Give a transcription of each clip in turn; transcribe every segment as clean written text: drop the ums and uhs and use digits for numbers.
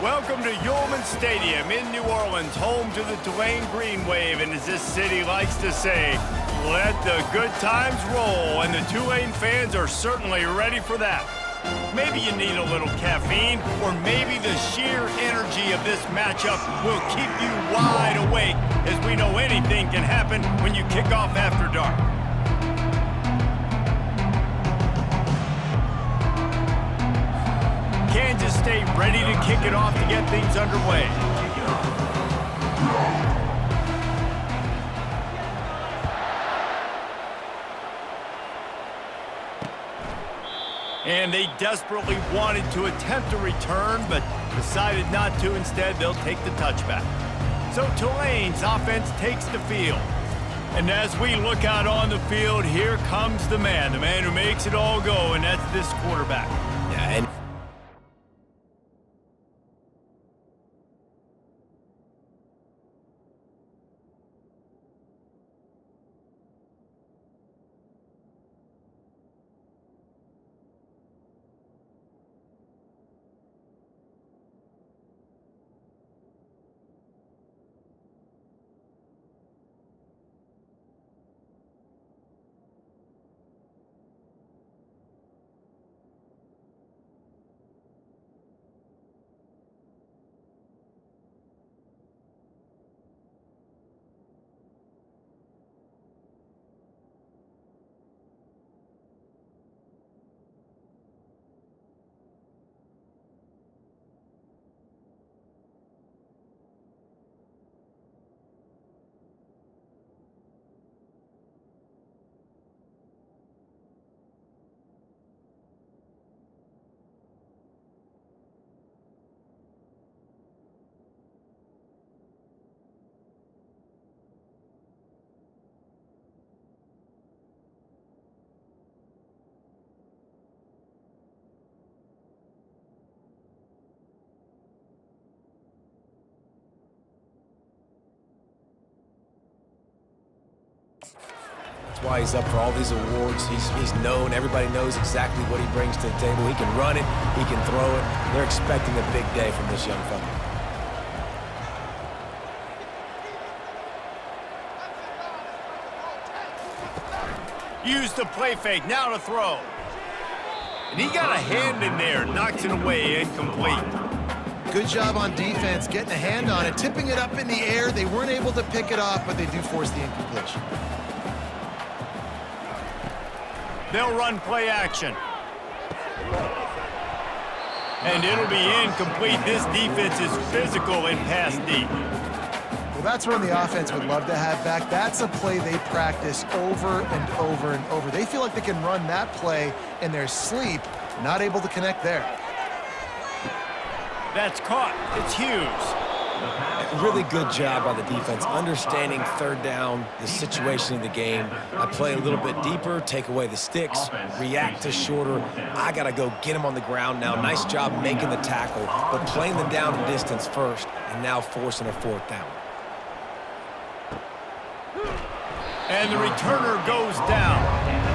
Welcome to Yulman Stadium in New Orleans, home to the Tulane Green Wave, and as this city likes to say, let the good times roll, and the Tulane fans are certainly ready for that. Maybe you need a little caffeine, or maybe the sheer energy of this matchup will keep you wide awake, as we know anything can happen when you kick off after dark. Kansas State ready to kick it off to get things underway. And they desperately wanted to attempt a return, but decided not to. Instead, they'll take the touchback. So Tulane's offense takes the field. And as we look out on the field, here comes the man who makes it all go, and that's this quarterback. Yeah, and that's why he's up for all these awards. He's known. Everybody knows exactly what he brings to the table. He can run it. He can throw it. They're expecting a big day from this young fella. Use the play fake, now to throw. And he got a hand in there, knocks it away, incomplete. Good job on defense, getting a hand on it, tipping it up in the air. They weren't able to pick it off, but they do force the incompletion. They'll run play action. And it'll be incomplete. This defense is physical and pass deep. Well, that's one the offense would love to have back. That's a play they practice over and over and over. They feel like they can run that play in their sleep, not able to connect there. That's caught. It's Hughes. Really good job by the defense, understanding third down, the situation of the game. I play a little bit deeper, take away the sticks, react to shorter. I got to go get him on the ground now. Nice job making the tackle, but playing the down and distance first, and now forcing a fourth down. And the returner goes down.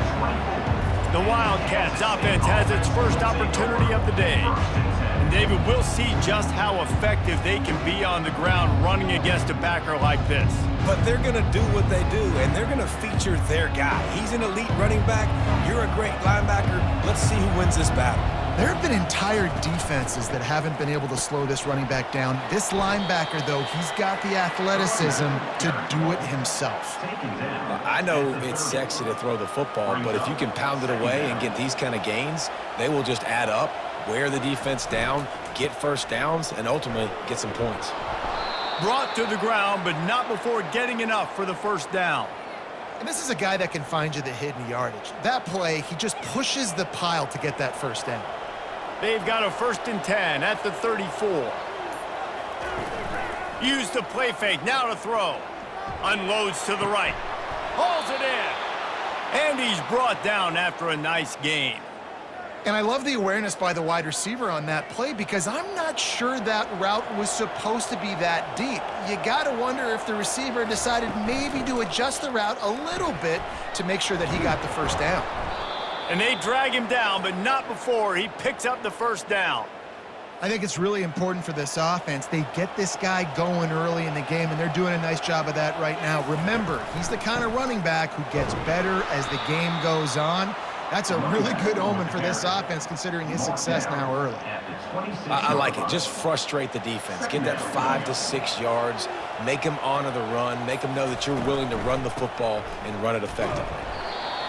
The Wildcats offense has its first opportunity of the day. And David, we'll see just how effective they can be on the ground running against a backer like this. But they're going to do what they do, and they're going to feature their guy. He's an elite running back. You're a great linebacker. Let's see who wins this battle. There have been entire defenses that haven't been able to slow this running back down. This linebacker, though, he's got the athleticism to do it himself. I know it's sexy to throw the football, but if you can pound it away and get these kind of gains, they will just add up, wear the defense down, get first downs, and ultimately get some points. Brought to the ground, but not before getting enough for the first down. And this is a guy that can find you the hidden yardage. That play, he just pushes the pile to get that first down. They've got a 1st and 10 at the 34. Use the play fake, now to throw. Unloads to the right. Hauls it in. And he's brought down after a nice gain. And I love the awareness by the wide receiver on that play because I'm not sure that route was supposed to be that deep. You got to wonder if the receiver decided maybe to adjust the route a little bit to make sure that he got the first down. And they drag him down, but not before he picks up the first down. I think it's really important for this offense. They get this guy going early in the game, and they're doing a nice job of that right now. Remember, he's the kind of running back who gets better as the game goes on. That's a really good omen for this offense, considering his success now early. I like it. Just frustrate the defense. Get that 5 to 6 yards. Make them honor the run. Make them know that you're willing to run the football and run it effectively.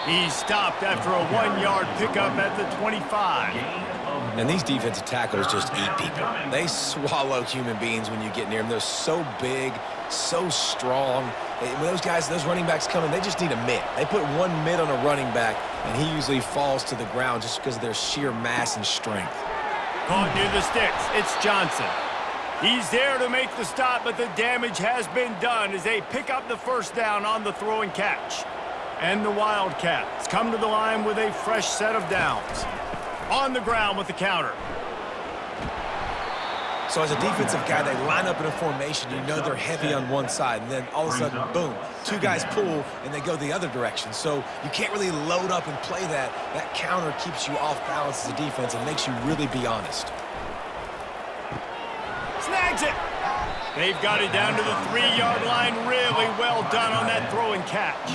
He's stopped after a 1-yard pickup at the 25. And these defensive tackles just eat people. They swallow human beings when you get near them. They're so big, so strong. When those guys, those running backs come in, they just need a mitt. They put one mitt on a running back, and he usually falls to the ground just because of their sheer mass and strength. Caught near the sticks. It's Johnson. He's there to make the stop, but the damage has been done as they pick up the first down on the throw and catch. And the Wildcats come to the line with a fresh set of downs. On the ground with the counter. So as a defensive guy, they line up in a formation. You know they're heavy on one side, and then all of a sudden, boom, 2 guys pull, and they go the other direction. So you can't really load up and play that. That counter keeps you off balance as a defense and makes you really be honest. Snags it. They've got it down to the 3-yard line. Really well done on that throw and catch.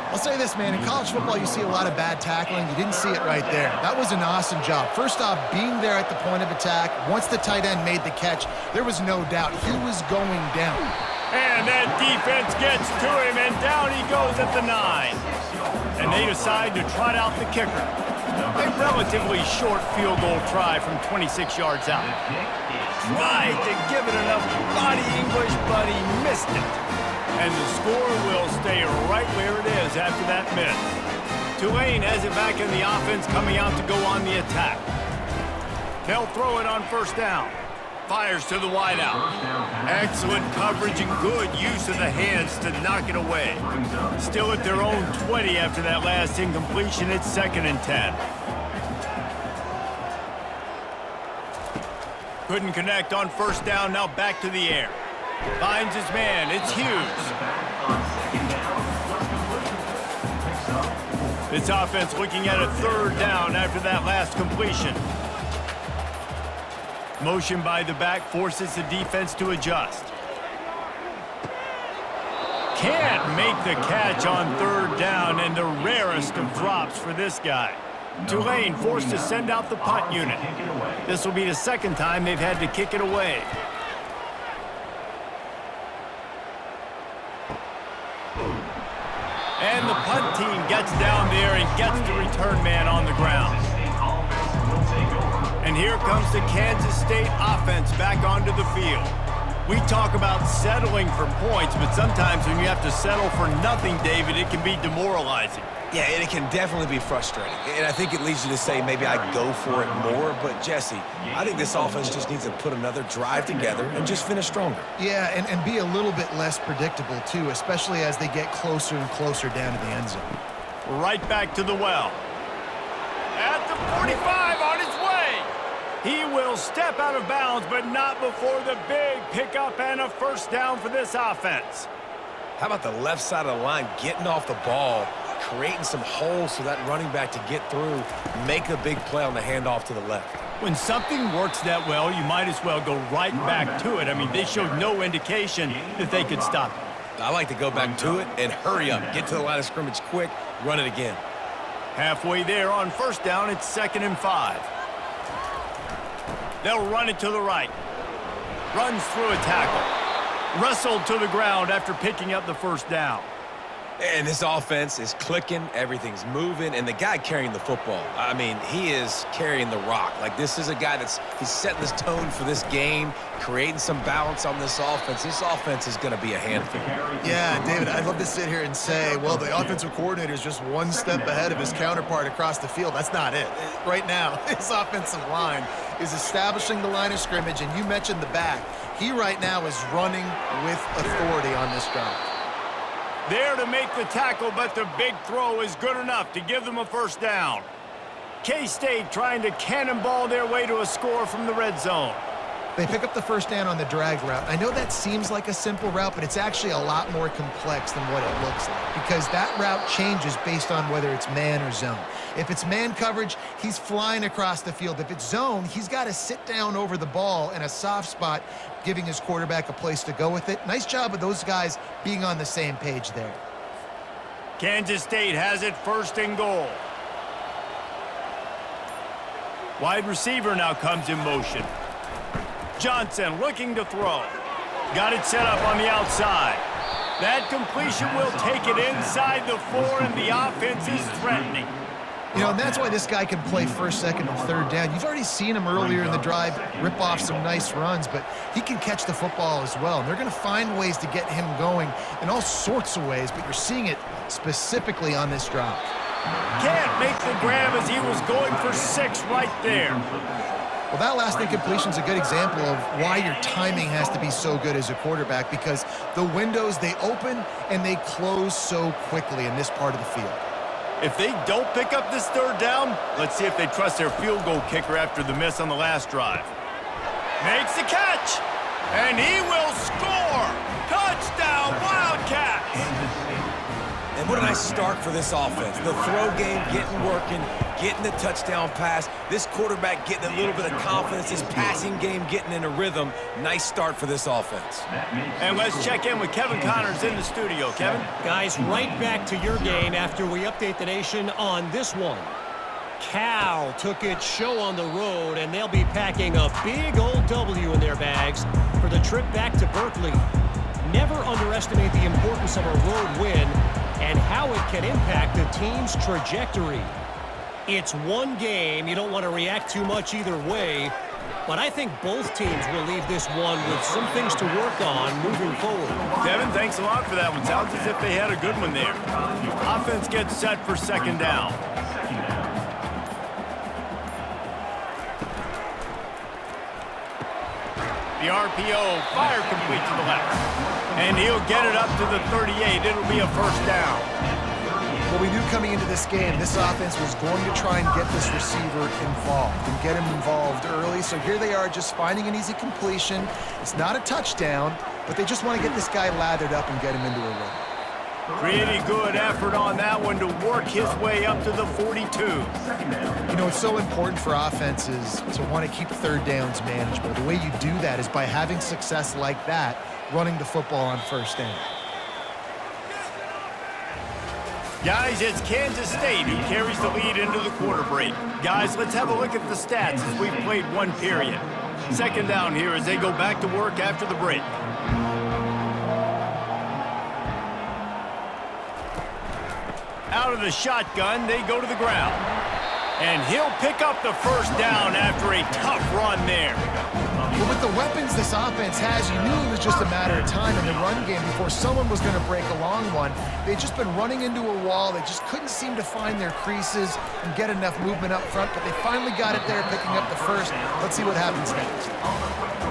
I'll say this, man. In college football, you see a lot of bad tackling. You didn't see it right there. That was an awesome job. First off, being there at the point of attack. Once the tight end made the catch, there was no doubt he was going down. And that defense gets to him, and down he goes at the 9. And they decide to trot out the kicker. A relatively short field goal try from 26 yards out. Tried to give it enough body English, but he missed it. And the score will stay right where it is after that miss. Tulane has it back in the offense, coming out to go on the attack. They'll throw it on first down. Fires to the wideout. Excellent coverage and good use of the hands to knock it away. Still at their own 20 after that last incompletion. It's 2nd and 10. Couldn't connect on first down, now back to the air. Finds his man, it's Hughes. This offense looking at a 3rd down after that last completion. Motion by the back forces the defense to adjust. Can't make the catch on 3rd down, and the rarest of drops for this guy. Tulane forced to send out the punt unit. This will be the 2nd time they've had to kick it away. And the punt team gets down there and gets the return man on the ground. And here comes the Kansas State offense back onto the field. We talk about settling for points, but sometimes when you have to settle for nothing, David, it can be demoralizing. Yeah, and it can definitely be frustrating. And I think it leads you to say maybe I'd go for it more. But, Jesse, I think this offense just needs to put another drive together and just finish stronger. Yeah, and be a little bit less predictable, too, especially as they get closer and closer down to the end zone. Right back to the well. At the 45 on his way. He will step out of bounds, but not before the big pickup and a first down for this offense. How about the left side of the line getting off the ball, creating some holes for that running back to get through, make a big play on the handoff to the left. When something works that well, you might as well go right back to it. I mean, they showed no indication that they could stop it. I like to go back to it and hurry up, get to the line of scrimmage quick, run it again. Halfway there on first down, it's 2nd and 5. They'll run it to the right. Runs through a tackle. Wrestled to the ground after picking up the first down. And this offense is clicking, everything's moving, and the guy carrying the football, I mean, he is carrying the rock. Like, this is a guy he's setting this tone for this game, creating some balance on this offense. This offense is going to be a handful. Yeah, David, I'd love to sit here and say, well, the offensive coordinator is just one step ahead of his counterpart across the field. That's not it. Right now, his offensive line is establishing the line of scrimmage, and you mentioned the back. He right now is running with authority on this drive. There to make the tackle, but the big throw is good enough to give them a first down. K-State trying to cannonball their way to a score from the red zone. They pick up the first down on the drag route. I know that seems like a simple route, but it's actually a lot more complex than what it looks like because that route changes based on whether it's man or zone. If it's man coverage, he's flying across the field. If it's zone, he's got to sit down over the ball in a soft spot, giving his quarterback a place to go with it. Nice job of those guys being on the same page there. Kansas State has it 1st and goal. Wide receiver now comes in motion. Johnson looking to throw. Got it set up on the outside. That completion will take it inside the 4, and the offense is threatening. You know, and that's why this guy can play 1st, 2nd, and 3rd down. You've already seen him earlier in the drive rip off some nice runs, but he can catch the football as well. And they're going to find ways to get him going in all sorts of ways, but you're seeing it specifically on this drive. Can't make the grab as he was going for 6 right there. Well, that last incompletion is a good example of why your timing has to be so good as a quarterback, because the windows, they open and they close so quickly in this part of the field. If they don't pick up this 3rd down, let's see if they trust their field goal kicker after the miss on the last drive. Makes the catch, and he will score! Touchdown, Wildcats! And what a nice start for this offense. The throw game getting working, getting the touchdown pass. This quarterback getting a little bit of confidence. This passing game getting in a rhythm. Nice start for this offense. And let's check in with Kevin Connors in the studio. Kevin? Guys, right back to your game after we update the nation on this one. Cal took its show on the road, and they'll be packing a big old W in their bags for the trip back to Berkeley. Never underestimate the importance of a road win and how it can impact a team's trajectory. It's one game. You don't want to react too much either way, but I think both teams will leave this one with some things to work on moving forward. Kevin, thanks a lot for that one. Sounds as if they had a good one there. Offense gets set for 2nd down. The RPO, fire complete to the left. And he'll get it up to the 38. It'll be a 1st down. Well, we knew coming into this game, this offense was going to try and get this receiver involved and get him involved early. So here they are just finding an easy completion. It's not a touchdown, but they just want to get this guy lathered up and get him into a rhythm. Pretty good effort on that one to work his way up to the 42. You know, it's so important for offenses to want to keep 3rd downs manageable. The way you do that is by having success like that, running the football on 1st down. Guys, it's Kansas State who carries the lead into the quarter break. Guys, let's have a look at the stats as we've played 1 period. 2nd down here as they go back to work after the break. Out of the shotgun, they go to the ground. And he'll pick up the 1st down after a tough run there. But with the weapons this offense has, you knew it was just a matter of time in the run game before someone was going to break a long one. They'd just been running into a wall. They just couldn't seem to find their creases and get enough movement up front, but they finally got it there, picking up the 1st. Let's see what happens next.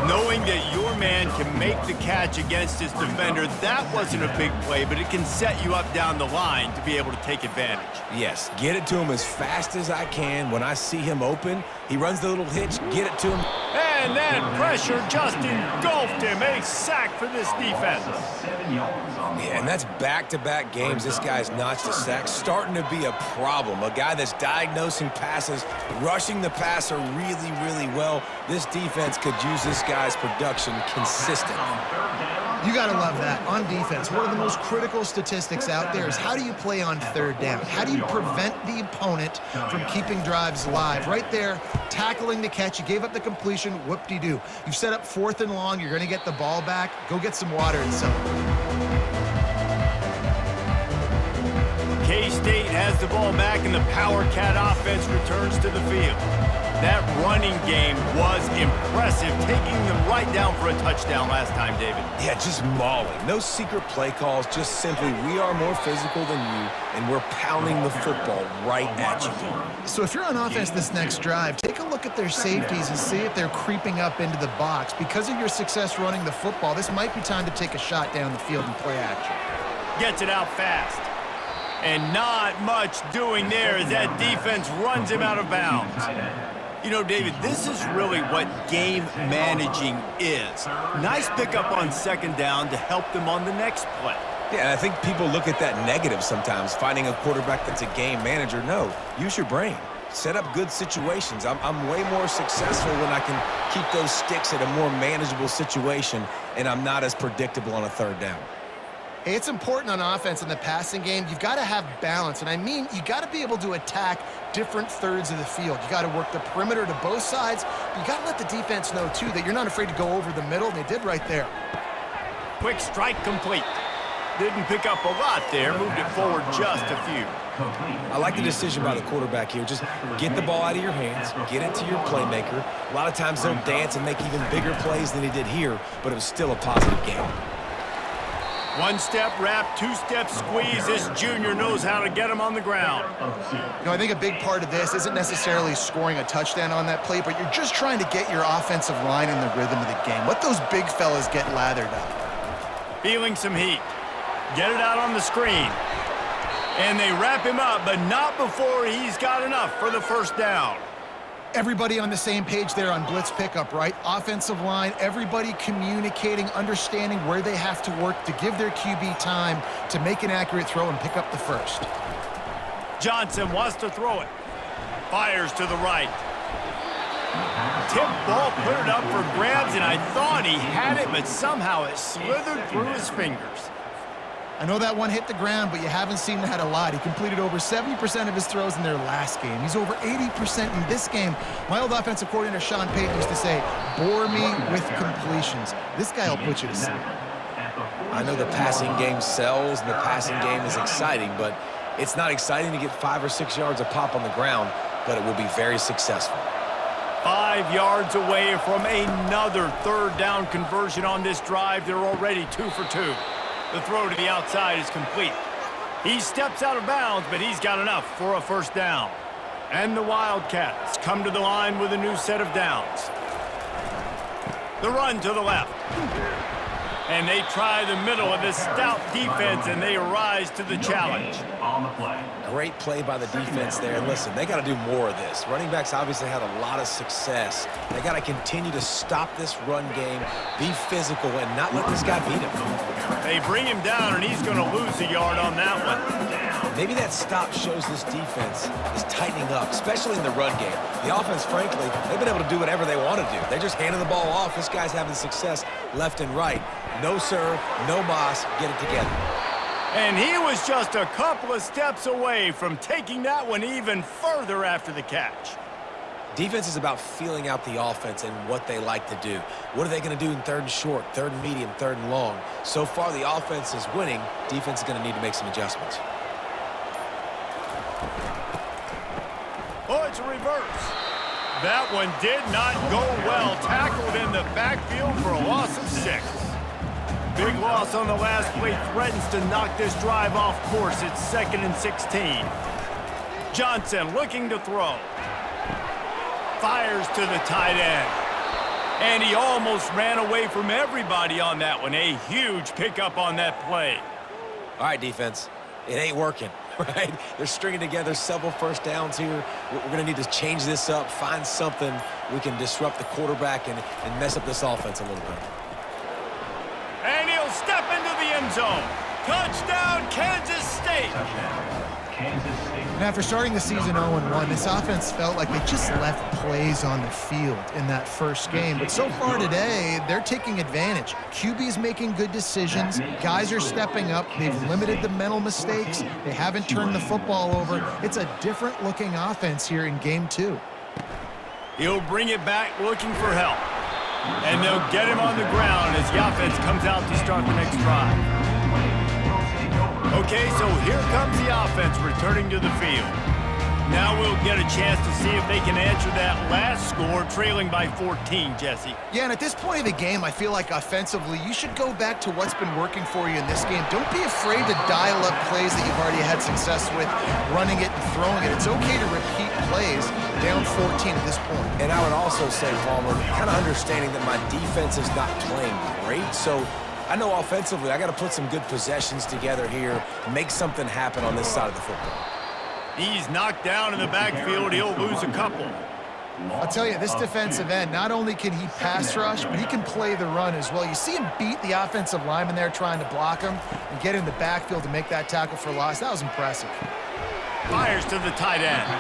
Knowing that your man can make the catch against his defender, that wasn't a big play, but it can set you up down the line to be able to take advantage. Yes, get it to him as fast as I can. When I see him open, he runs the little hitch, get it to him. And that pressure just engulfed him. A sack for this defense. Yeah, and that's back-to-back games. This guy's notched a sack, starting to be a problem. A guy that's diagnosing passes, rushing the passer really, really well. This defense could use this guy's production consistently. You got to love that. On defense, one of the most critical statistics out there is how do you play on 3rd down? How do you prevent the opponent from keeping drives live? Right there, tackling the catch. You gave up the completion, whoop-de-doo. You've set up 4th and long. You're going to get the ball back. Go get some water and celebrate. K-State has the ball back, and the Power Cat offense returns to the field. That running game was impressive, taking them right down for a touchdown last time, David. Yeah, just mauling. No secret play calls, just simply we are more physical than you, and we're pounding the football right at you. So if you're on offense this next drive, take a look at their safeties and see if they're creeping up into the box. Because of your success running the football, this might be time to take a shot down the field and play action. Gets it out fast. And not much doing there as that defense runs him out of bounds. You know, David, this is really what game managing is. Nice pickup on second down to help them on the next play. Yeah, and I think people look at that negative sometimes, finding a quarterback that's a game manager. No, use your brain. Set up good situations. I'm way more successful when I can keep those sticks at a more manageable situation, and I'm not as predictable on a third down. Hey, it's important on offense in the passing game. You've got to have balance, and I mean you got to be able to attack different thirds of the field. You got to work the perimeter to both sides. But you got to let the defense know, too, that you're not afraid to go over the middle, and they did right there. Quick strike complete. Didn't pick up a lot there, moved it forward just a few. I like the decision by the quarterback here. Just get the ball out of your hands, get it to your playmaker. A lot of times they'll dance and make even bigger plays than he did here, but it was still a positive game. One-step wrap, two-step squeeze. This junior knows how to get him on the ground. You know, I think a big part of this isn't necessarily scoring a touchdown on that play, but you're just trying to get your offensive line in the rhythm of the game. Let those big fellas get lathered up. Feeling some heat. Get it out on the screen. And they wrap him up, but not before he's got enough for the first down. Everybody on the same page there on blitz pickup, right? Offensive line, everybody communicating, understanding where they have to work to give their QB time to make an accurate throw and pick up the first. Johnson wants to throw it. Fires to the right. Tip ball, put it up for grabs, and I thought he had it, but somehow it slithered through his fingers. I know that one hit the ground, but you haven't seen that a lot. He completed over 70% of his throws in their last game. He's over 80% in this game. My old offensive coordinator, Sean Payton, used to say, bore me with completions. This guy will put you to sleep. I know the passing game sells and the passing game is exciting, but it's not exciting to get 5 or 6 yards of pop on the ground, but it will be very successful. 5 yards away from another third down conversion on this drive. They're already 2 for 2. The throw to the outside is complete. He steps out of bounds, but he's got enough for a first down. And the Wildcats come to the line with a new set of downs. The run to the left. And they try the middle of this stout defense, and they rise to the challenge. Great play by the defense there. And listen, they got to do more of this. Running backs obviously had a lot of success. They got to continue to stop this run game, be physical, and not let this guy beat him. They bring him down, and he's going to lose a yard on that one. Maybe that stop shows this defense is tightening up, especially in the run game. The offense, frankly, they've been able to do whatever they want to do. They're just handing the ball off. This guy's having success left and right. No, sir, no boss, get it together. And he was just a couple of steps away from taking that one even further after the catch. Defense is about feeling out the offense and what they like to do. What are they going to do in third and short, third and medium, third and long? So far, the offense is winning. Defense is going to need to make some adjustments. Oh, it's a reverse. That one did not go well. Tackled in the backfield for a loss of 6. Big loss on the last play threatens to knock this drive off course. It's 2nd and 16. Johnson looking to throw. Fires to the tight end. And he almost ran away from everybody on that one. A huge pickup on that play. All right, defense. It ain't working, right? They're stringing together several first downs here. We're going to need to change this up, find something we can disrupt the quarterback and mess up this offense a little bit. And he'll step into the end zone. Touchdown, Kansas State. And after starting the season 0-1, this offense felt like they just left plays on the field in that first game. But so far today, they're taking advantage. QB's making good decisions. Guys are stepping up. They've limited the mental mistakes. They haven't turned the football over. It's a different-looking offense here in Game 2. He'll bring it back looking for help. And they'll get him on the ground as the offense comes out to start the next drive. Okay, so here comes the offense returning to the field. Now we'll get a chance to see if they can answer that last score, trailing by 14, Jesse. Yeah, and at this point of the game, I feel like offensively, you should go back to what's been working for you in this game. Don't be afraid to dial up plays that you've already had success with, running it and throwing it. It's okay to repeat plays down 14 at this point. And I would also say, Palmer, kind of understanding that my defense is not playing great, so I know offensively I got to put some good possessions together here, make something happen on this side of the football. He's knocked down in the backfield. He'll lose a couple. I'll tell you, this defensive end, not only can he pass rush, but he can play the run as well. You see him beat the offensive lineman there trying to block him and get in the backfield to make that tackle for loss. That was impressive. Fires to the tight end.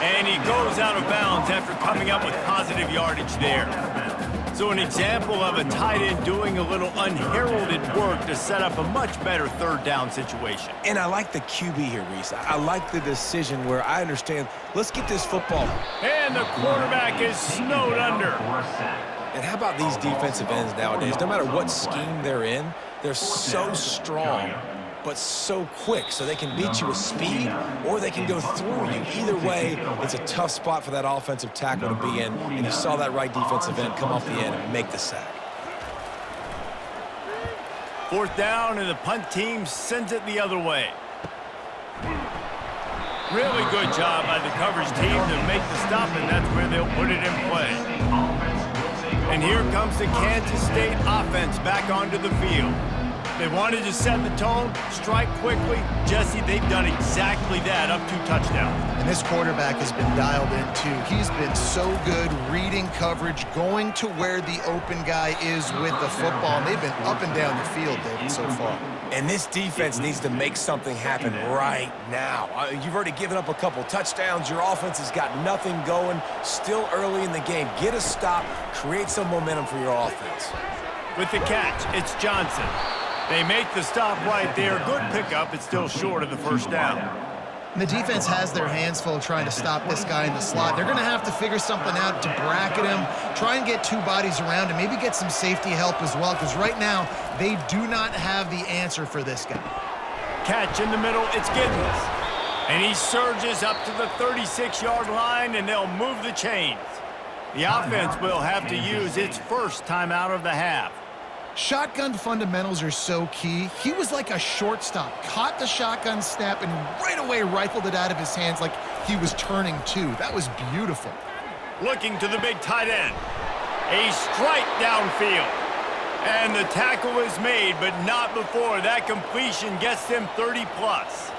And he goes out of bounds after coming up with positive yardage there. So an example of a tight end doing a little unheralded work to set up a much better third down situation. And I like the QB here, Reese. I like the decision where I understand, let's get this football. And the quarterback is snowed under. And how about these defensive ends nowadays? No matter what scheme they're in, they're so strong, but so quick, so they can beat you with speed or they can go through you. Either way, it's a tough spot for that offensive tackle to be in, and you saw that right defensive end come off the end and make the sack. Fourth down, and the punt team sends it the other way. Really good job by the coverage team to make the stop, and that's where they'll put it in play. And here comes the Kansas State offense back onto the field. They wanted to set the tone, strike quickly. Jesse, they've done exactly that, up 2 touchdowns. And this quarterback has been dialed in, too. He's been so good reading coverage, going to where the open guy is with the football. And they've been up and down the field, David, so far. And this defense needs to make something happen right now. You've already given up a couple touchdowns. Your offense has got nothing going. Still early in the game. Get a stop. Create some momentum for your offense. With the catch, it's Johnson. They make the stop right there. Good pickup. It's still short of the first down. And the defense has their hands full trying to stop this guy in the slot. They're going to have to figure something out to bracket him, try and get 2 bodies around him, maybe get some safety help as well, because right now they do not have the answer for this guy. Catch in the middle. It's Giddens. And he surges up to the 36-yard line, and they'll move the chains. The offense will have to use its first timeout of the half. Shotgun fundamentals are so key. He was like a shortstop, caught the shotgun snap and right away rifled it out of his hands like he was turning 2. That was beautiful. Looking to the big tight end. A strike downfield. And the tackle is made, but not before that completion gets them 30-plus.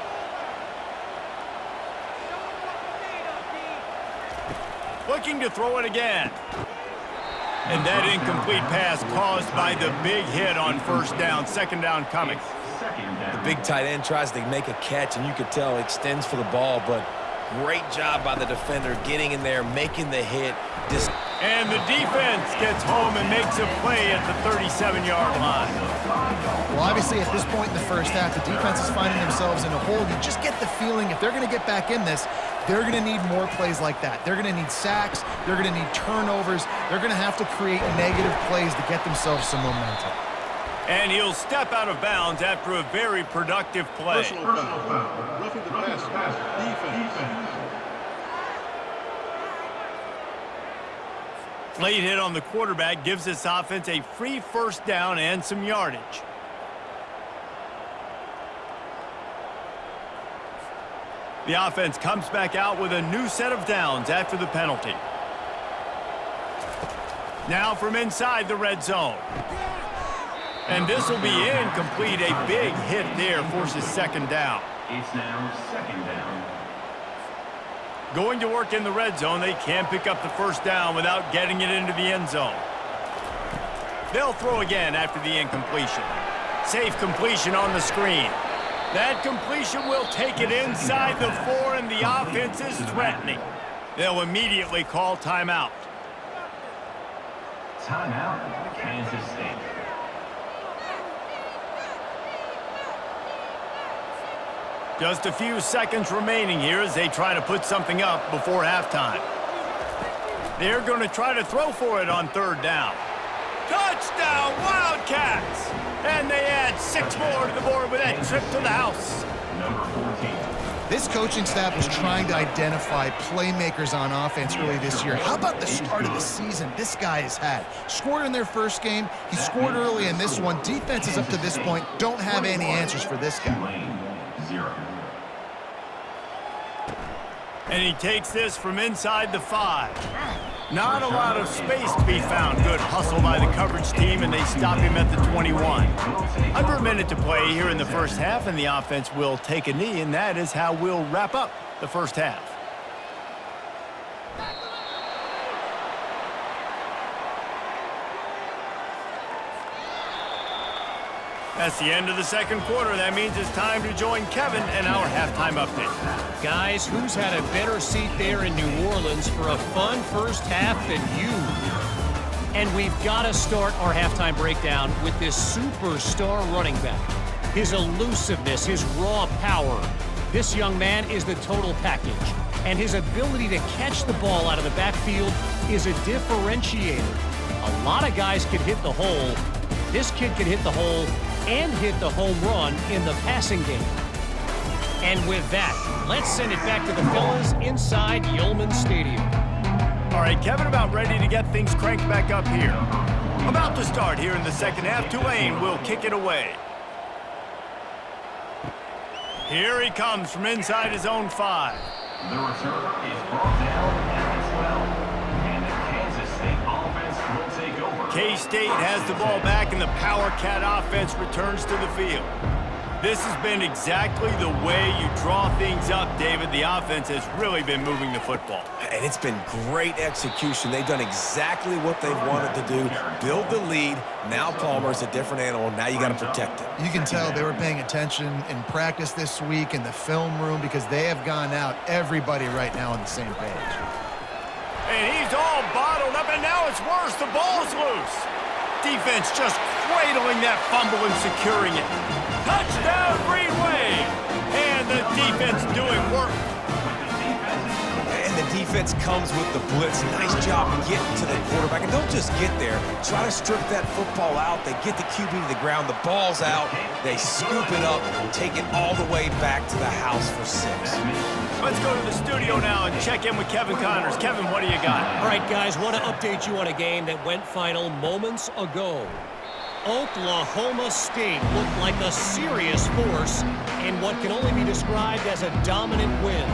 Looking to throw it again. And that incomplete pass caused by the big hit on first down. Second down coming. The big tight end tries to make a catch, and you could tell extends for the ball, but great job by the defender getting in there, making the hit. And the defense gets home and makes a play at the 37-yard line. Well, obviously, at this point in the first half, the defense is finding themselves in a hole. You just get the feeling if they're going to get back in this, they're going to need more plays like that. They're going to need sacks. They're going to need turnovers. They're going to have to create negative plays to get themselves some momentum. And he'll step out of bounds after a very productive play. Personal foul. Roughing the pass. Defense. Late hit on the quarterback gives this offense a free first down and some yardage. The offense comes back out with a new set of downs after the penalty. Now from inside the red zone. And this will be incomplete. A big hit there forces second down. It's now second down. Going to work in the red zone, they can pick up the first down without getting it into the end zone. They'll throw again after the incompletion. Safe completion on the screen. That completion will take it inside the 4, and the offense is threatening. They'll immediately call timeout. Timeout, Kansas State. Just a few seconds remaining here as they try to put something up before halftime. They're going to try to throw for it on third down. Touchdown, Wildcats! And they add 6 more to the board with that trip to the house. Number 14. This coaching staff was trying to identify playmakers on offense early this year. How about the start of the season this guy has had? Scored in their first game. He scored early in this one. Defenses up to this point don't have any answers for this guy. Lane, 0. And he takes this from inside the 5. Not a lot of space to be found. Good hustle by the coverage team, and they stop him at the 21. Under a minute to play here in the first half, and the offense will take a knee, and that is how we'll wrap up the first half. That's the end of the second quarter. That means it's time to join Kevin in our halftime update. Guys, who's had a better seat there in New Orleans for a fun first half than you? And we've got to start our halftime breakdown with this superstar running back. His elusiveness, his raw power. This young man is the total package. And his ability to catch the ball out of the backfield is a differentiator. A lot of guys can hit the hole. This kid can hit the hole and hit the home run in the passing game. And with that, let's send it back to the fellas inside Yulman Stadium. All right, Kevin, about ready to get things cranked back up here. About to start here in the second half. Tulane will kick it away. Here he comes from inside his own 5. The return is brought down at the 12. And the Kansas State offense will take over. K-State has the ball back, and the Power Cat offense returns to the field. This has been exactly the way you draw things up, David. The offense has really been moving the football. And it's been great execution. They've done exactly what they've wanted to do. Build the lead. Now Palmer's a different animal. Now you got to protect it. You can tell they were paying attention in practice this week in the film room because they have gone out, everybody right now on the same page. And he's all bottled up, and now it's worse. The ball's loose. Defense just cradling that fumble and securing it. Touchdown, Green Wave! And the defense doing work. And the defense comes with the blitz. Nice job getting to the quarterback. And don't just get there. Try to strip that football out. They get the QB to the ground. The ball's out. They scoop it up, take it all the way back to the house for 6. Let's go to the studio now and check in with Kevin Connors. Kevin, what do you got? All right, guys, want to update you on a game that went final moments ago. Oklahoma State looked like a serious force in what can only be described as a dominant win.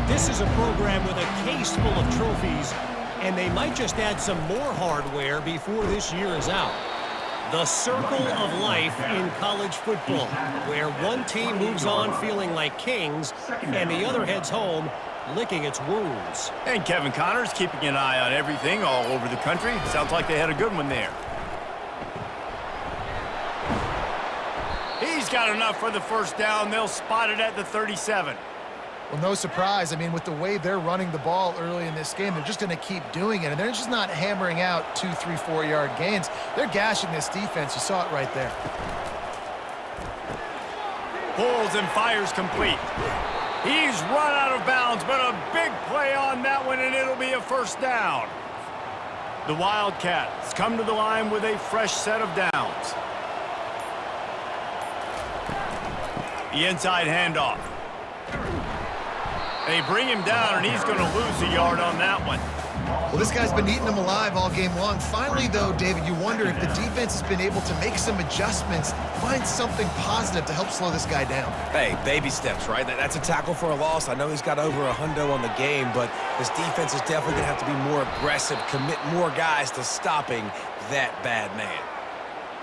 This is a program with a case full of trophies, and they might just add some more hardware before this year is out. The circle of life in college football, where one team moves on feeling like kings, and the other heads home licking its wounds. And Kevin Connors keeping an eye on everything all over the country. Sounds like they had a good one there. He's got enough for the first down. They'll spot it at the 37. Well, no surprise. I mean, with the way they're running the ball early in this game, they're just going to keep doing it. And they're just not hammering out 2, 3, 4-yard gains. They're gashing this defense. You saw it right there. Pulls and fires complete. He's run out of bounds, but a big play on that one, and it'll be a first down. The Wildcats come to the line with a fresh set of downs. The inside handoff. They bring him down, and he's going to lose a yard on that one. Well, this guy's been eating them alive all game long. Finally, though, David, you wonder if the defense has been able to make some adjustments, find something positive to help slow this guy down. Hey, baby steps, right? That's a tackle for a loss. I know he's got over $100 on the game, but this defense is definitely going to have to be more aggressive, commit more guys to stopping that bad man.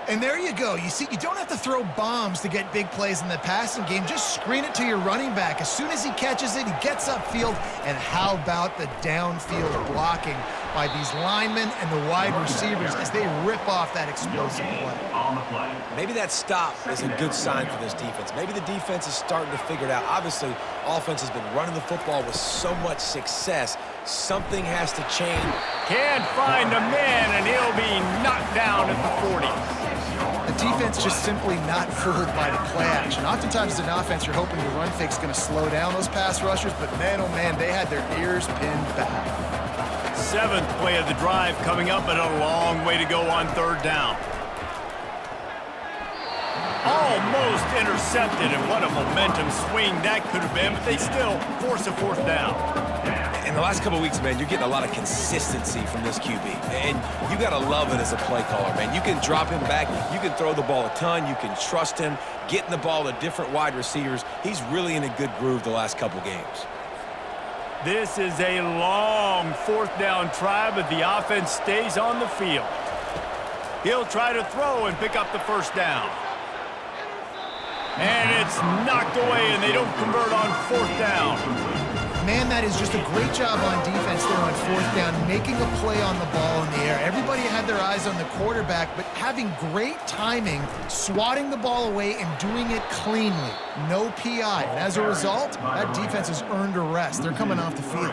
And there you go. You see, you don't have to throw bombs to get big plays in the passing game. Just screen it to your running back. As soon as he catches it, he gets upfield. And how about the downfield blocking by these linemen and the wide receivers as they rip off that explosive play. Maybe that stop is a good sign for this defense. Maybe the defense is starting to figure it out. Obviously, offense has been running the football with so much success. Something has to change. Can't find a man, and he'll be knocked down at the 40. The defense just simply not fooled by the play action. Oftentimes as an offense, you're hoping the run fake's going to slow down those pass rushers, but man, oh man, they had their ears pinned back. 7th play of the drive coming up, but a long way to go on 3rd down. Almost intercepted, and what a momentum swing that could have been, but they still force a 4th down. In the last couple of weeks, man, you're getting a lot of consistency from this QB. And you got to love it as a play caller, man. You can drop him back. You can throw the ball a ton. You can trust him, getting the ball to different wide receivers. He's really in a good groove the last couple games. This is a long 4th down try, but the offense stays on the field. He'll try to throw and pick up the 1st down. And it's knocked away, and they don't convert on 4th down. Man, that is just a great job on defense there on fourth down, making a play on the ball in the air. Everybody had their eyes on the quarterback, but having great timing, swatting the ball away and doing it cleanly. No PI. And as a result, that defense has earned a rest. They're coming off the field.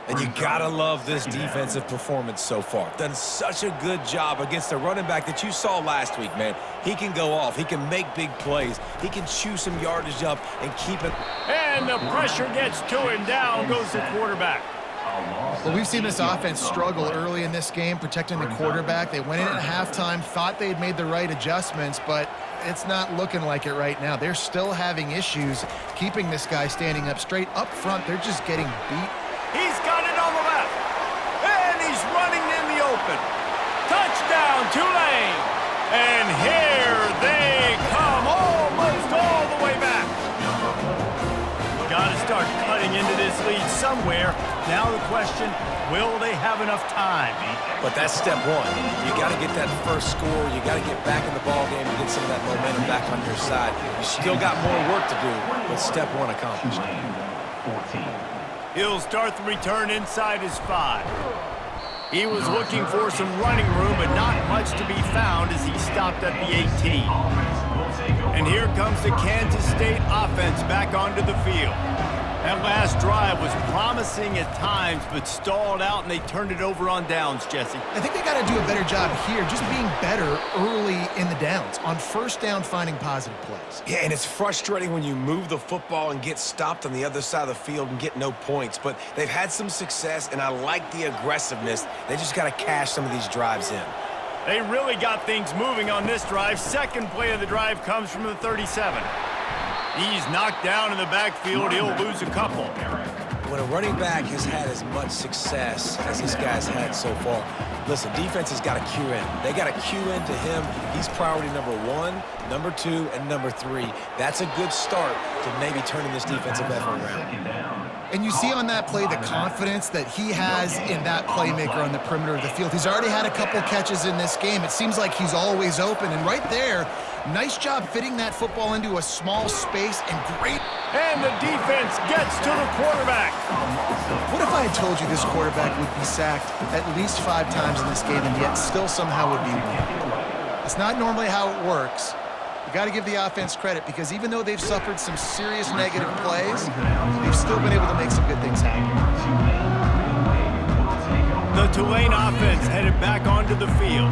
And you gotta love this defensive performance so far. Done such a good job against the running back that you saw last week, man. He can go off. He can make big plays. He can chew some yardage up and keep it. And the pressure gets to him. Down goes the quarterback. Well, we've seen this offense struggle early in this game, protecting the quarterback. They went in at halftime, thought they had made the right adjustments, but it's not looking like it right now. They're still having issues keeping this guy standing up straight. Up front, they're just getting beat. He's got it on the left. And he's running in the open. Touchdown, Tulane. And here they come, almost all the way back. Got to start cutting into this lead somewhere. Now the question, will they have enough time? But that's step one. You got to get that first score. You got to get back in the ball game and get some of that momentum back on your side. You still got more work to do, but step one accomplished. 14. He'll start the return inside his 5. He was looking for some running room, but not much to be found as he stopped at the 18. And here comes the Kansas State offense back onto the field. That last drive was promising at times, but stalled out, and they turned it over on downs, Jesse. I think they got to do a better job here, just being better early in the downs, on first down finding positive plays. Yeah, and it's frustrating when you move the football and get stopped on the other side of the field and get no points. But they've had some success, and I like the aggressiveness. They just got to cash some of these drives in. They really got things moving on this drive. Second play of the drive comes from the 37. He's knocked down in the backfield. He'll lose a couple. When a running back has had as much success as this guy's had so far, listen, defense has got to cue in. They got to cue into him. He's priority number 1, number 2, and number 3. That's a good start to maybe turning this defensive effort around. And you see on that play the confidence that he has in that playmaker on the perimeter of the field. He's already had a couple catches in this game. It seems like he's always open. And right there, nice job fitting that football into a small space and great. And the defense gets to the quarterback. What if I had told you this quarterback would be sacked at least 5 times in this game and yet still somehow would be winning? It's not normally how it works. You got to give the offense credit because even though they've suffered some serious negative plays, they've still been able to make some good things happen. The Tulane offense headed back onto the field.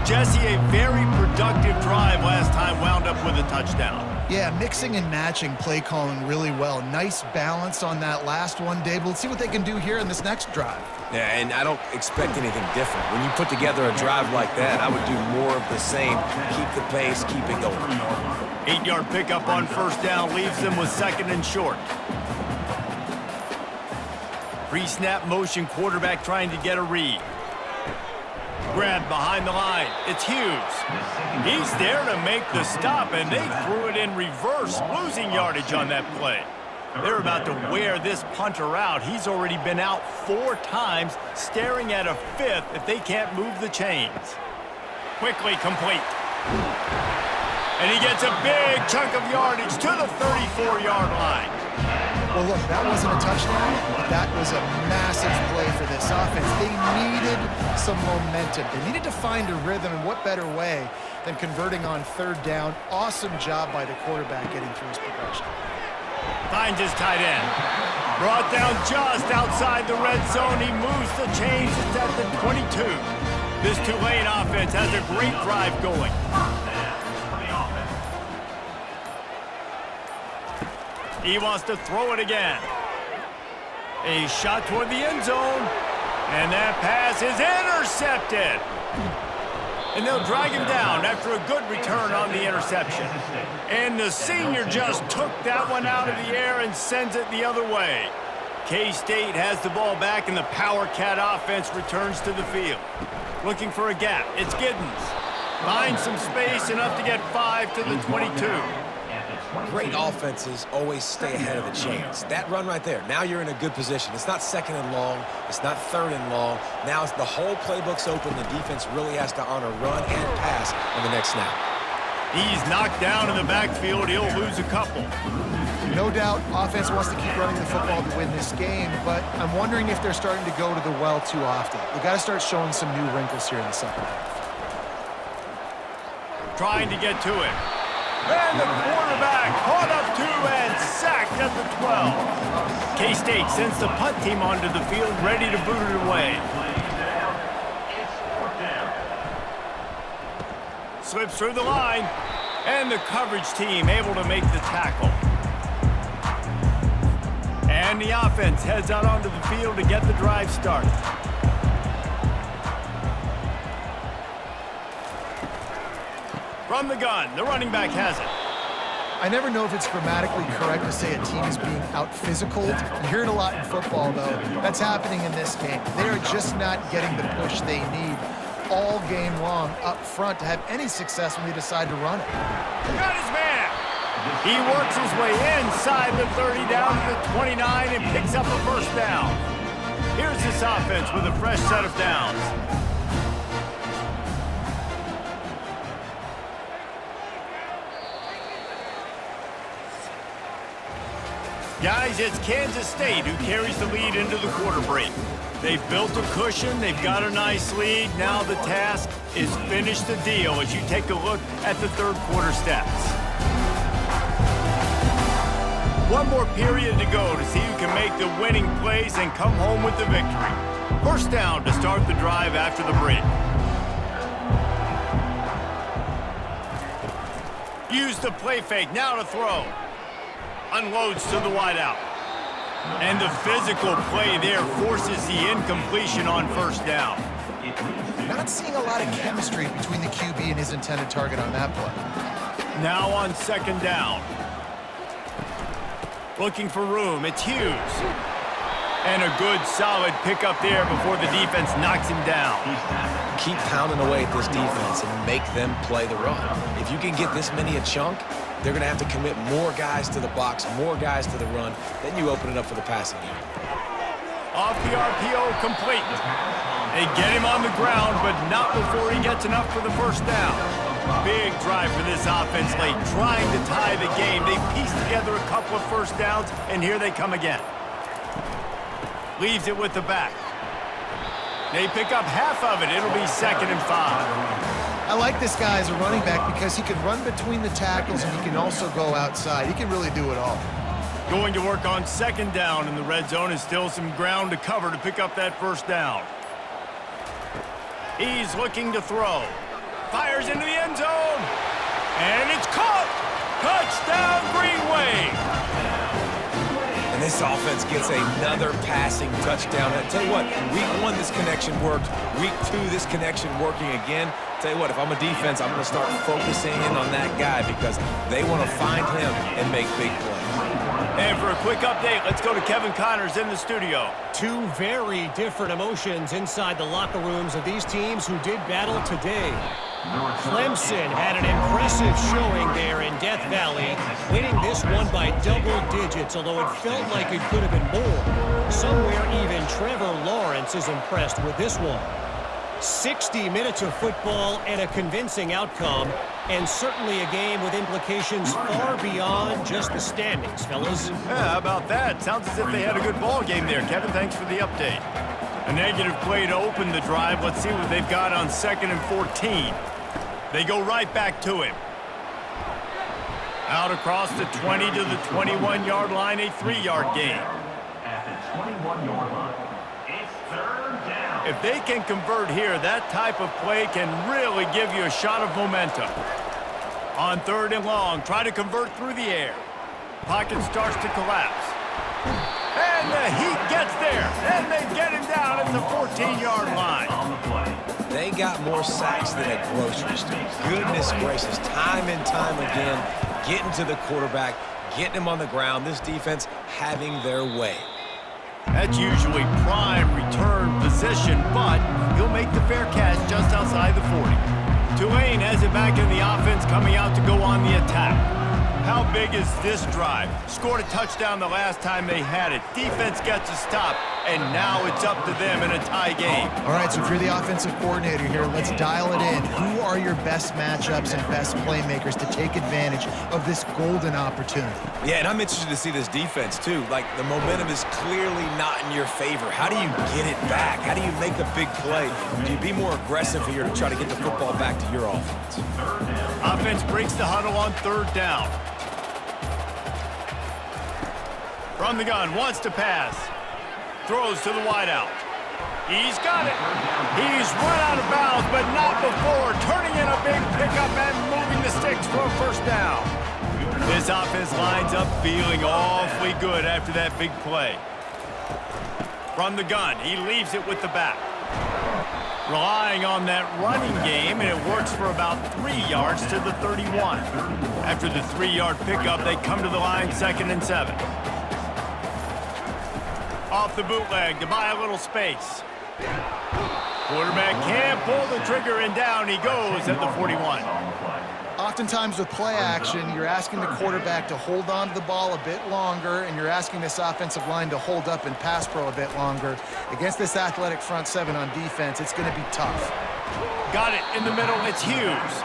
Jesse, a very productive drive last time, wound up with a touchdown. Yeah, mixing and matching play calling really well. Nice balance on that last one, Dave. Let's see what they can do here in this next drive. Yeah, and I don't expect anything different. When you put together a drive like that, I would do more of the same. Keep the pace, keep it going. 8-yard pickup on first down leaves them with 2nd and short. Pre-snap motion, quarterback trying to get a read. Grabbed behind the line. It's Hughes. He's there to make the stop, and they threw it in reverse, losing yardage on that play. They're about to wear this punter out. He's already been out 4 times, staring at a 5th if they can't move the chains. Quickly complete. And he gets a big chunk of yardage to the 34-yard line. Well, look, that wasn't a touchdown. That was a massive play for this offense. They needed some momentum. They needed to find a rhythm, and what better way than converting on 3rd down. Awesome job by the quarterback getting through his progression. Finds his tight end. Brought down just outside the red zone. He moves the chains. It's at the 22. This Tulane offense has a great drive going. He wants to throw it again. A shot toward the end zone. And that pass is intercepted. And they'll drag him down after a good return on the interception. And the senior just took that one out of the air and sends it the other way. K-State has the ball back, and the Power Cat offense returns to the field. Looking for a gap. It's Giddens. Finds some space, enough to get 5 to the 22. Great offenses always stay ahead of the chains. That run right there, now you're in a good position. It's not 2nd and long. It's not 3rd and long. Now it's the whole playbook's open. The defense really has to honor run and pass on the next snap. He's knocked down in the backfield. He'll lose a couple. No doubt, offense wants to keep running the football to win this game, but I'm wondering if they're starting to go to the well too often. They've got to start showing some new wrinkles here in the second half. Trying to get to it. And the quarterback caught up to and sacked at the 12. K-State sends the punt team onto the field, ready to boot it away. Slips through the line, and the coverage team able to make the tackle. And the offense heads out onto the field to get the drive started. From the gun, the running back has it. I never know if it's grammatically correct to say a team is being out-physicaled. You hear it a lot in football, though. That's happening in this game. They are just not getting the push they need all game long up front to have any success when they decide to run it. Got his man. He works his way inside the 30 down to the 29 and picks up a first down. Here's this offense with a fresh set of downs. Guys, it's Kansas State who carries the lead into the quarter break. They've built a cushion, they've got a nice lead. Now the task is finish the deal as you take a look at the third quarter stats. One more period to go to see who can make the winning plays and come home with the victory. First down to start the drive after the break. Use the play fake, now to throw. Unloads to the wideout. And the physical play there forces the incompletion on first down. Not seeing a lot of chemistry between the QB and his intended target on that play. Now on second down. Looking for room, it's Hughes. And a good solid pickup there before the defense knocks him down. Keep pounding away at this defense and make them play the run. If you can get this many a chunk, they're going to have to commit more guys to the box, more guys to the run. Then you open it up for the passing game. Off the RPO, complete. They get him on the ground, but not before he gets enough for the first down. Big drive for this offense late, trying to tie the game. They piece together a couple of first downs, and here they come again. Leaves it with the back. They pick up half of it. It'll be 2nd and 5. I like this guy as a running back because he can run between the tackles and he can also go outside. He can really do it all. Going to work on second down in the red zone and still some ground to cover to pick up that first down. He's looking to throw. Fires into the end zone. And it's caught. Touchdown, Green Wave. And this offense gets another passing touchdown. I tell you what, week 1, this connection worked. Week 2, this connection working again. Tell you what, if I'm a defense, I'm going to start focusing in on that guy because they want to find him and make big plays. And for a quick update, let's go to Kevin Connors in the studio. Two very different emotions inside the locker rooms of these teams who did battle today. Clemson had an impressive showing there in Death Valley, winning this one by double digits, although it felt like it could have been more. Somewhere even Trevor Lawrence is impressed with this one. 60 minutes of football and a convincing outcome, and certainly a game with implications far beyond just the standings, fellas. Yeah, how about that? Sounds as if they had a good ball game there. Kevin, thanks for the update. A negative play to open the drive. Let's see what they've got on 2nd and 14. They go right back to him. Out across the 20 to the 21-yard line, a 3-yard gain. At the 21-yard line, it's 3rd down. If they can convert here, that type of play can really give you a shot of momentum. On 3rd and long, try to convert through the air. Pocket starts to collapse. And the heat gets there, and they get him down at the 14-yard line. On the play. They got more sacks than a grocery store. Goodness gracious, time and time again, getting to the quarterback, getting him on the ground. This defense having their way. That's usually prime return position, but he'll make the fair catch just outside the 40. Tulane has it back in the offense, coming out to go on the attack. How big is this drive? Scored a touchdown the last time they had it. Defense gets a stop, and now it's up to them in a tie game. All right, so if you're the offensive coordinator here, let's dial it in. Who are your best matchups and best playmakers to take advantage of this golden opportunity? Yeah, and I'm interested to see this defense, too. Like, the momentum is clearly not in your favor. How do you get it back? How do you make a big play? Do you be more aggressive here to try to get the football back to your offense? Offense breaks the huddle on third down. From the gun, wants to pass. Throws to the wideout. He's got it. He's run out of bounds, but not before turning in a big pickup and moving the sticks for a first down. This offense lines up feeling awfully good after that big play. From the gun, he leaves it with the back. Relying on that running game, and it works for about 3 yards to the 31. After the 3-yard pickup, they come to the line 2nd and 7. Off the bootleg to buy a little space. Quarterback can't pull the trigger, and down he goes at the 41. Oftentimes with play action, you're asking the quarterback to hold on to the ball a bit longer, and you're asking this offensive line to hold up in pass pro a bit longer. Against this athletic front seven on defense, it's going to be tough. Got it in the middle, it's Hughes.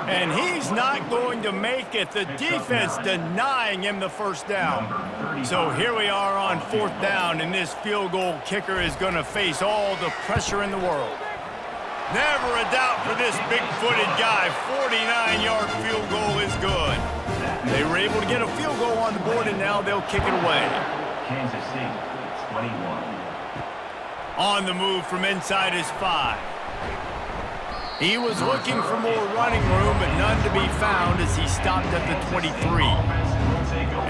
And he's not going to make it. The defense denying him the first down. So here we are on 4th down, and this field goal kicker is going to face all the pressure in the world. Never a doubt for this big-footed guy. 49-yard field goal is good. They were able to get a field goal on the board, and now they'll kick it away. Kansas City, 21. On the move from inside his 5. He was looking for more running room, but none to be found as he stopped at the 23.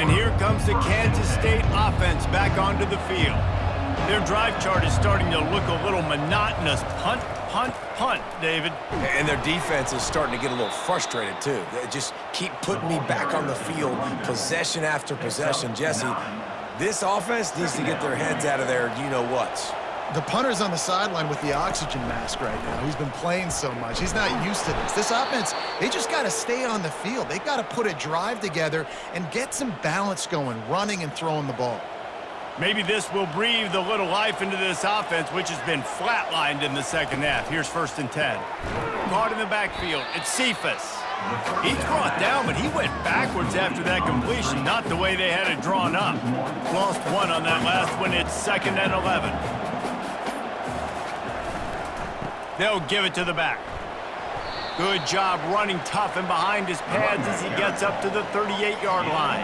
And here comes the Kansas State offense back onto the field. Their drive chart is starting to look a little monotonous. Punt, punt, punt, David. And their defense is starting to get a little frustrated, too. They just keep putting me back on the field, possession after possession. Jesse, this offense needs to get their heads out of their you-know-whats. The punter's on the sideline with the oxygen mask right now. He's been playing so much. He's not used to this. This offense, they just got to stay on the field. They've got to put a drive together and get some balance going, running and throwing the ball. Maybe this will breathe a little life into this offense, which has been flatlined in the second half. Here's 1st and 10. Caught in the backfield. It's Cephas. He's brought down, but he went backwards after that completion, not the way they had it drawn up. Lost 1 on that last one. It's 2nd and 11. They'll give it to the back. Good job running tough and behind his pads as he gets up to the 38-yard line.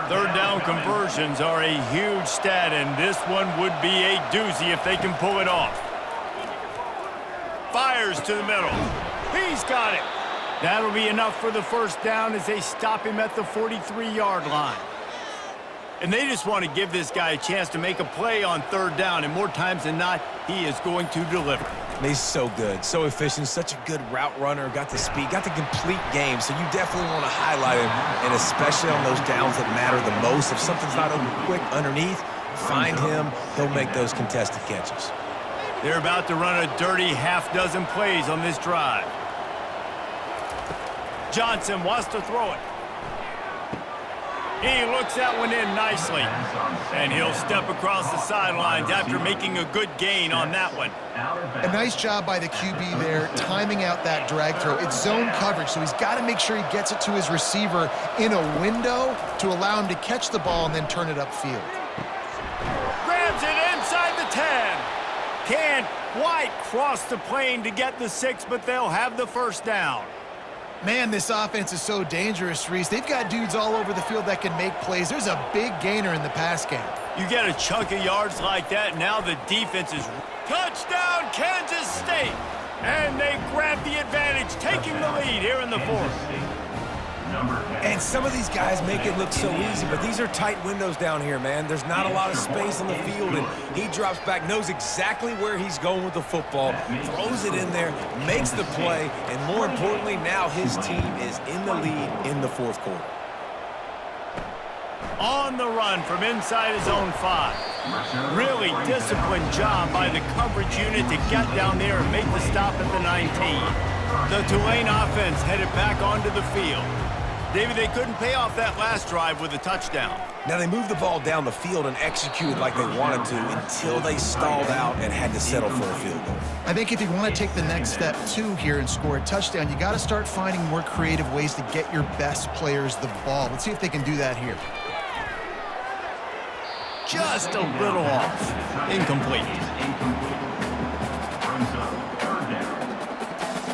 3rd down conversions are a huge stat, and this one would be a doozy if they can pull it off. Fires to the middle. He's got it. That'll be enough for the first down as they stop him at the 43-yard line. And they just want to give this guy a chance to make a play on 3rd down, and more times than not, he is going to deliver. He's so good, so efficient, such a good route runner, got the speed, got the complete game, so you definitely want to highlight him, and especially on those downs that matter the most. If something's not open quick underneath, find him, he'll make those contested catches. They're about to run a dirty half-dozen plays on this drive. Johnson wants to throw it. He looks that one in nicely. And he'll step across the sidelines after making a good gain on that one. A nice job by the QB there, timing out that drag throw. It's zone coverage, so he's got to make sure he gets it to his receiver in a window to allow him to catch the ball and then turn it upfield. Grabs it inside the 10. Can't quite cross the plane to get the 6, but they'll have the first down. Man, this offense is so dangerous, Reese. They've got dudes all over the field that can make plays. There's a big gainer in the pass game. You get a chunk of yards like that, now the defense is... Touchdown, Kansas State! And they grab the advantage, taking the lead here in the 4th. And some of these guys make it look so easy, but these are tight windows down here, man. There's not a lot of space on the field, and he drops back, knows exactly where he's going with the football, throws it in there, makes the play, and more importantly, now his team is in the lead in the 4th quarter. On the run from inside his own 5. Really disciplined job by the coverage unit to get down there and make the stop at the 19. The Tulane offense headed back onto the field. David, they couldn't pay off that last drive with a touchdown. Now, they moved the ball down the field and executed like they wanted to until they stalled out and had to settle for a field goal. I think if you want to take the next step, too, here and score a touchdown, you got to start finding more creative ways to get your best players the ball. Let's see if they can do that here. Just a little off. Incomplete.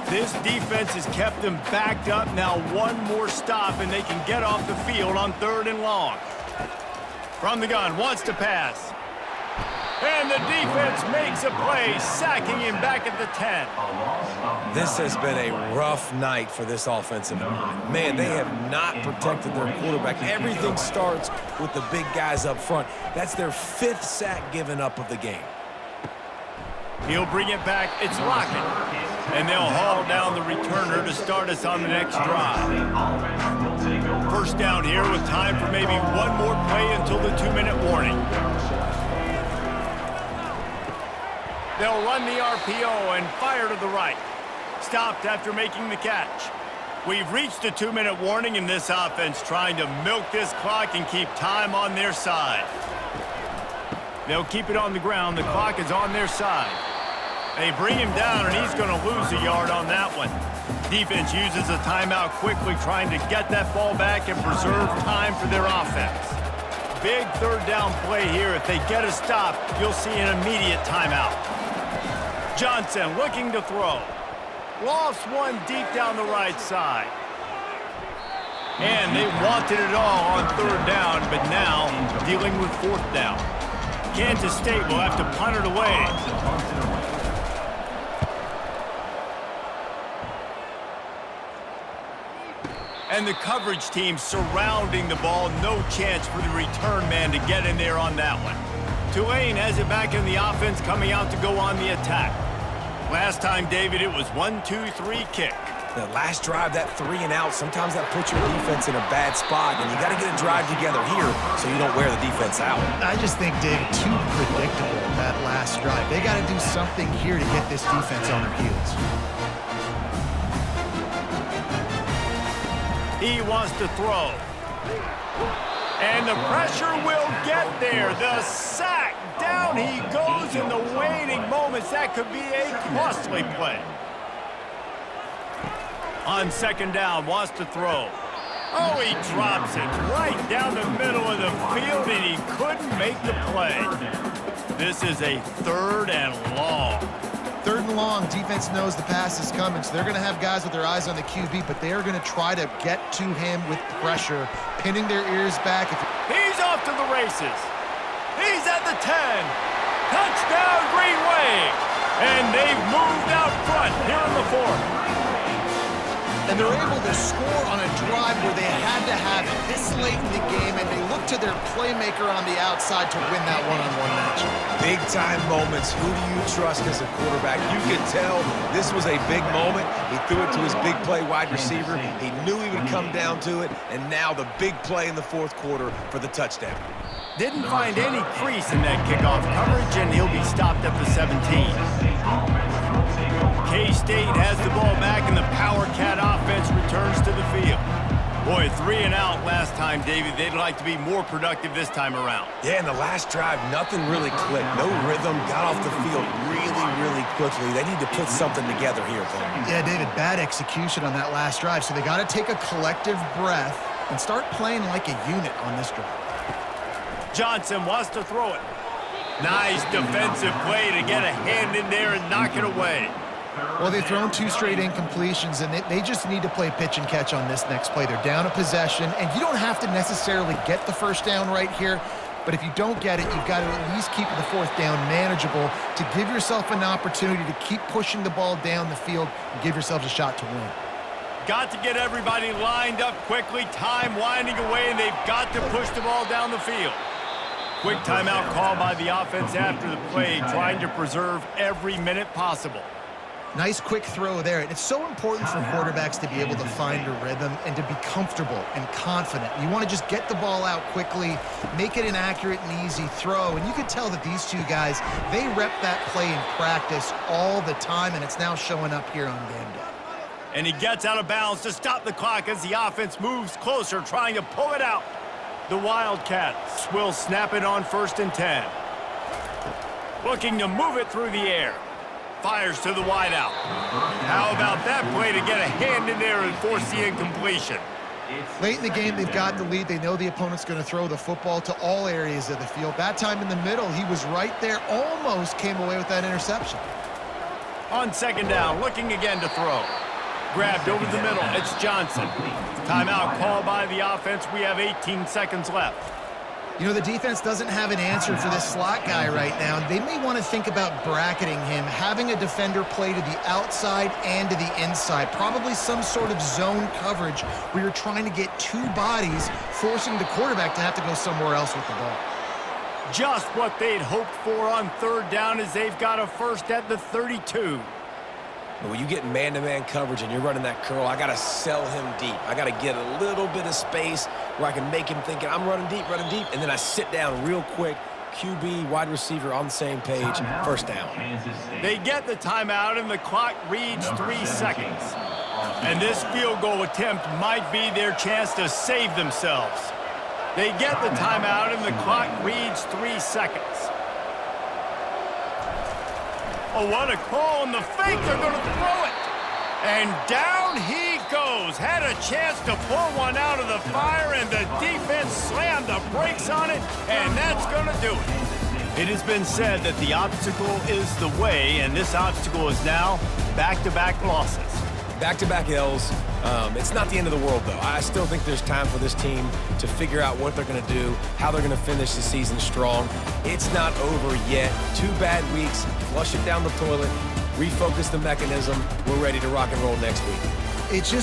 This defense has kept them backed up. Now one more stop, and they can get off the field on 3rd and long. From the gun, wants to pass. And the defense makes a play, sacking him back at the 10. This has been a rough night for this offensive line. Man, they have not protected their quarterback. Everything starts with the big guys up front. That's their 5th sack given up of the game. He'll bring it back. It's Lockett. And they'll haul down the returner to start us on the next drive. First down here with time for maybe one more play until the 2-minute warning. They'll run the RPO and fire to the right. Stopped after making the catch. We've reached the 2-minute warning in this offense, trying to milk this clock and keep time on their side. They'll keep it on the ground. The clock is on their side. They bring him down, and he's going to lose a yard on that one. Defense uses a timeout quickly, trying to get that ball back and preserve time for their offense. Big 3rd down play here. If they get a stop, you'll see an immediate timeout. Johnson looking to throw. Lofts one deep down the right side. And they wanted it all on 3rd down, but now dealing with 4th down. Kansas State will have to punt it away. And the coverage team surrounding the ball. No chance for the return man to get in there on that one. Tulane has it back in the offense, coming out to go on the attack. Last time, David, it was 1-2-3 kick. The last drive, that 3 and out, sometimes that puts your defense in a bad spot, and you got to get a drive together here so you don't wear the defense out. I just think, David, too predictable, that last drive. They got to do something here to get this defense on their heels. He wants to throw. And the pressure will get there. The sack. Down he goes in the waiting moments. That could be a costly play. On 2nd down, wants to throw. Oh, he drops it right down the middle of the field, and he couldn't make the play. This is a 3rd and long. 3rd and long, defense knows the pass is coming, so they're going to have guys with their eyes on the QB, but they are going to try to get to him with pressure, pinning their ears back. He's off to the races. He's at the 10. Touchdown, Green Wave. And they've moved out front here in the 4th. And they're able to score on a drive where they had to have it this late in the game, and they look to their playmaker on the outside to win that one-on-one match. Big-time moments. Who do you trust as a quarterback? You can tell this was a big moment. He threw it to his big play wide receiver. He knew he would come down to it, and now the big play in the 4th quarter for the touchdown. Didn't find any crease in that kickoff coverage, and he'll be stopped at the 17. K-State has the ball back, and the Power Cat offense returns to the field. Boy, 3 and out last time, David. They'd like to be more productive this time around. Yeah, in the last drive, nothing really clicked. No rhythm, got off the field really quickly. They need to put something together here, Coleman. Yeah, David, bad execution on that last drive, so they got to take a collective breath and start playing like a unit on this drive. Johnson wants to throw it. Nice defensive play to get a hand in there and knock it away. Well, they've thrown 2 straight incompletions, and they just need to play pitch and catch on this next play. They're down a possession, and you don't have to necessarily get the 1st down right here, but if you don't get it, you've got to at least keep the 4th down manageable to give yourself an opportunity to keep pushing the ball down the field and give yourselves a shot to win. Got to get everybody lined up quickly, time winding away, and they've got to push the ball down the field. Quick timeout call by the offense after the play, trying to preserve every minute possible. Nice quick throw there. And it's so important for quarterbacks to be able to find a rhythm and to be comfortable and confident. You want to just get the ball out quickly, make it an accurate and easy throw. And you can tell that these 2 guys, they rep that play in practice all the time, and it's now showing up here on game day. And he gets out of bounds to stop the clock as the offense moves closer, trying to pull it out. The Wildcats will snap it on 1st and 10. Looking to move it through the air. Fires to the wideout. How about that play to get a hand in there and force the incompletion? Late in the game, they've got the lead. They know the opponent's going to throw the football to all areas of the field. That time in the middle, he was right there, almost came away with that interception. On 2nd down, looking again to throw. Grabbed over the middle, it's Johnson. Timeout called by the offense. We have 18 seconds left. You know, the defense doesn't have an answer for this slot guy right now. They may want to think about bracketing him, having a defender play to the outside and to the inside. Probably some sort of zone coverage where you're trying to get two bodies, forcing the quarterback to have to go somewhere else with the ball. Just what they'd hoped for on 3rd down as they've got a first at the 32. But when you get man-to-man coverage and you're running that curl, I got to sell him deep. I got to get a little bit of space where I can make him thinking, I'm running deep, and then I sit down real quick. QB, wide receiver on the same page, 1st down. They get the timeout, and the clock reads 3 seconds. And this field goal attempt might be their chance to save themselves. They get the timeout, and the clock reads 3 seconds. Oh, what a call on the fake. They're going to throw it. And down he goes. Had a chance to pull one out of the fire, and the defense slammed the brakes on it, and that's going to do it. It has been said that the obstacle is the way, and this obstacle is now back-to-back losses. Back-to-back L's. It's not the end of the world, though. I still think there's time for this team to figure out what they're going to do, how they're going to finish the season strong. It's not over yet. 2 bad weeks. Flush it down the toilet. Refocus the mechanism. We're ready to rock and roll next week. It just